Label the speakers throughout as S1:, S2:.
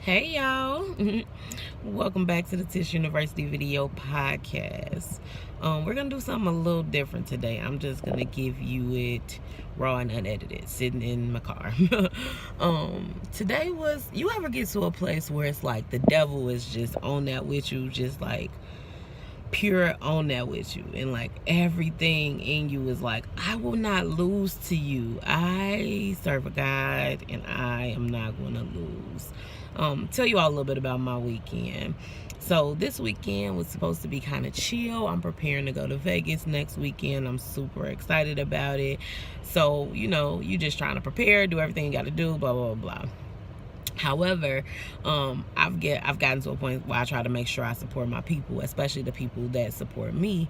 S1: Hey y'all. Welcome back to the Tish University video podcast. We're gonna do something a little different today. I'm just gonna give you it raw and unedited, sitting in my car. Today was, you ever get to a place where it's like the devil is just on that with you, just like pure on that with you, and like everything in you is like, I will not lose to you. I serve a God and I am not gonna lose. Tell you all a little bit about my weekend. So this weekend was supposed to be kind of chill. I'm preparing to go to Vegas next weekend. I'm super excited about it. So, you know, you just trying to prepare, do everything you got to do, blah, blah, blah. However, I've gotten to a point where I try to make sure I support my people, especially the people that support me.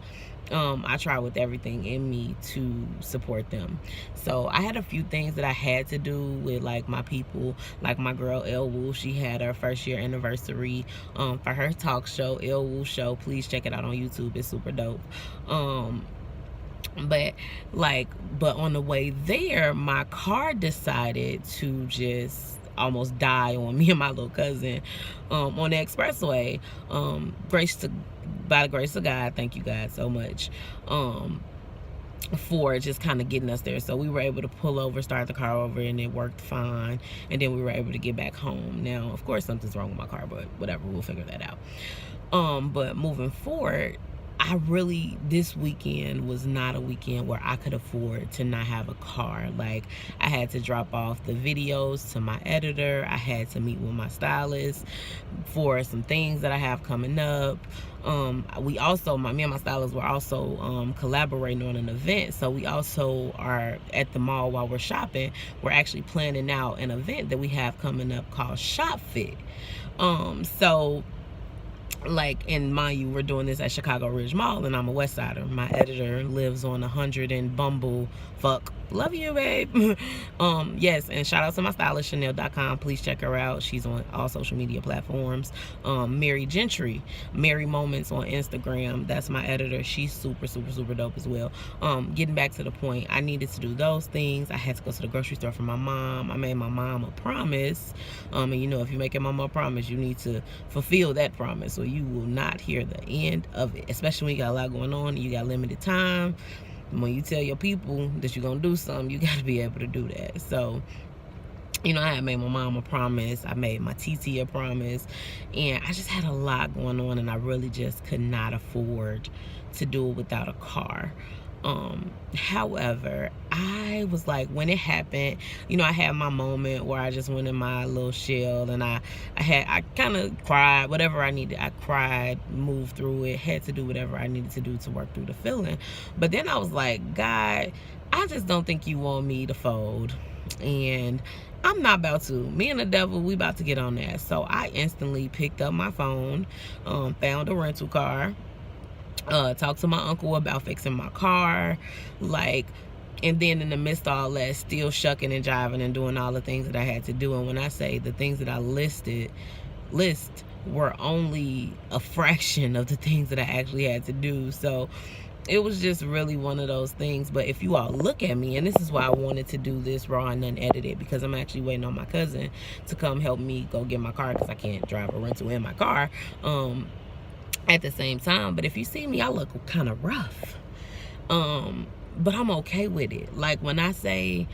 S1: I try with everything in me to support them. So I had a few things that I had to do with like my people, like my girl Elle Wu. She had her first year anniversary for her talk show, Elle Wu Show. Please check it out on YouTube. It's super dope. But on the way there, my car decided to just almost die on me and my little cousin on the expressway. By the grace of God, thank you God so much for just kind of getting us there. So we were able to pull over, start the car over, and it worked fine, and then we were able to get back home. Now of course something's wrong with my car, but whatever, we'll figure that out. But moving forward, this weekend was not a weekend where I could afford to not have a car. Like, I had to drop off the videos to my editor. I had to meet with my stylist for some things that I have coming up. Me and my stylist were also collaborating on an event. So we also are at the mall while we're shopping. We're actually planning out an event that we have coming up called Shop Fit. And mind you, we're doing this at Chicago Ridge Mall, and I'm a West Sider. My editor lives on 100 and Bumble. Fuck. Love you, babe. Yes, and shout out to my stylist, Chanel.com. Please check her out. She's on all social media platforms. Mary Gentry, Mary Moments on Instagram. That's my editor. She's super, super, super dope as well. Getting back to the point, I needed to do those things. I had to go to the grocery store for my mom. I made my mom a promise. And you know, if you're making mama a promise, you need to fulfill that promise, so you will not hear the end of it, especially when you got a lot going on and you got limited time. When you tell your people that you're gonna do something, you got to be able to do that. So, you know, I had made my mom a promise. I made my TT a promise, and I just had a lot going on, and I really just could not afford to do it without a car. However, I was like, when it happened, you know, I had my moment where I just went in my little shell, and I kind of cried, whatever I needed. I cried, moved through it, had to do whatever I needed to do to work through the feeling. But then I was like, God, I just don't think you want me to fold, and I'm not about to. Me and the devil, we about to get on that. So I instantly picked up my phone, found a rental car, talked to my uncle about fixing my car, and then in the midst of all that, still shucking and jiving and doing all the things that I had to do. And when I say the things that I list were only a fraction of the things that I actually had to do. So it was just really one of those things. But if you all look at me, and this is why I wanted to do this raw and unedited, because I'm actually waiting on my cousin to come help me go get my car, because I can't drive a rental in my car at the same time. But if you see me, I look kind of rough, but I'm okay with it. Like, when I say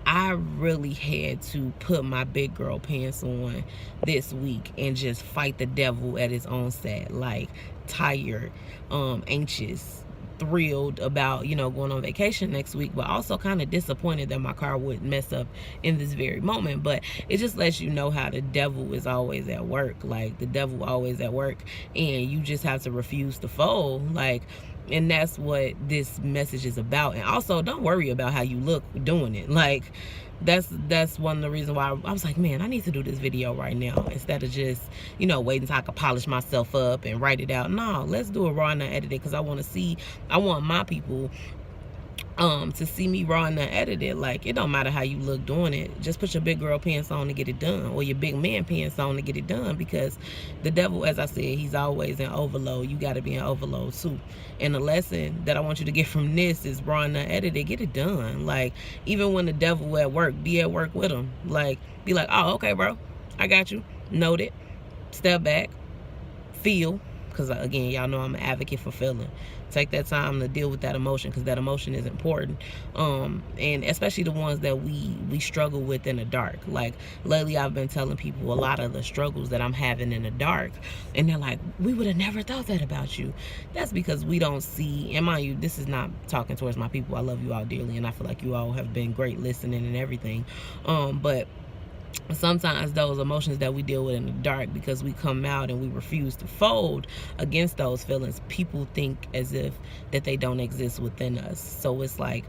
S1: I really had to put my big girl pants on this week and just fight the devil at his own set, like tired, anxious, thrilled about, you know, going on vacation next week, but also kind of disappointed that my car would mess up in this very moment. But it just lets you know how the devil is always at work. Like, the devil always at work, and you just have to refuse to fold. Like, and that's what this message is about. And also, don't worry about how you look doing it. Like, that's one of the reasons why I was like, man, I need to do this video right now, instead of just, you know, waiting until I can polish myself up and write it out. No, let's do it raw and unedited, because I want my people to see me raw and unedited. Like, it don't matter how you look doing it. Just put your big girl pants on to get it done, or your big man pants on to get it done, because the devil, as I said, he's always in overload. You got to be in overload too. And the lesson that I want you to get from this is raw and unedited. Get it done. Like, even when the devil at work, be at work with him. Like, be like, oh, okay, bro, I got you. note it, step back, feel, because again, y'all know I'm an advocate for feeling. Take that time to deal with that emotion, because that emotion is important. And especially the ones that we struggle with in the dark. Like lately, I've been telling people a lot of the struggles that I'm having in the dark, and they're like, we would have never thought that about you. That's because we don't see, and mind you, this is not talking towards my people. I love you all dearly, and I feel like you all have been great listening and everything. But sometimes those emotions that we deal with in the dark, because we come out and we refuse to fold against those feelings, people think as if that they don't exist within us. So it's like,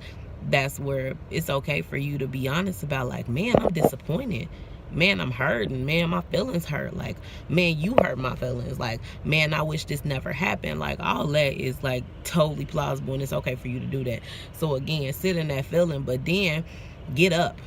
S1: that's where it's okay for you to be honest about, like, man, I'm disappointed, man, I'm hurting, man, my feelings hurt, like, man, you hurt my feelings, like, man, I wish this never happened. Like, all that is like totally plausible, and it's okay for you to do that. So again, sit in that feeling, but then get up,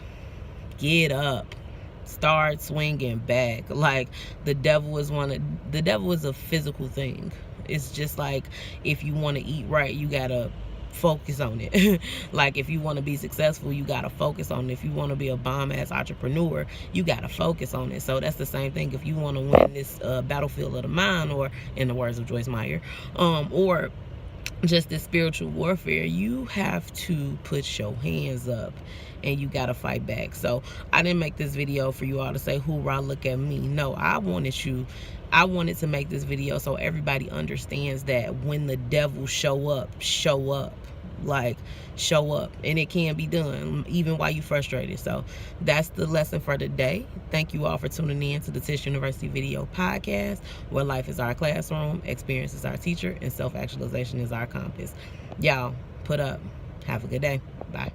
S1: start swinging back. Like, the devil is a physical thing. It's just like, if you want to eat right, you gotta focus on it. Like, if you want to be successful, you gotta focus on it. If you want to be a bomb-ass entrepreneur, you gotta focus on it. So that's the same thing if you want to win this battlefield of the mind, or in the words of Joyce Meyer, or just this spiritual warfare, you have to put your hands up and you gotta fight back. So I didn't make this video for you all to say, hoorah, look at me. No, I wanted to make this video so everybody understands that when the devil show up, like, show up, and it can be done even while you frustrated. So that's the lesson for today. Thank you all for tuning in to the Tish University video podcast, where life is our classroom, experience is our teacher, and self-actualization is our compass. Y'all, put up. Have a good day. Bye.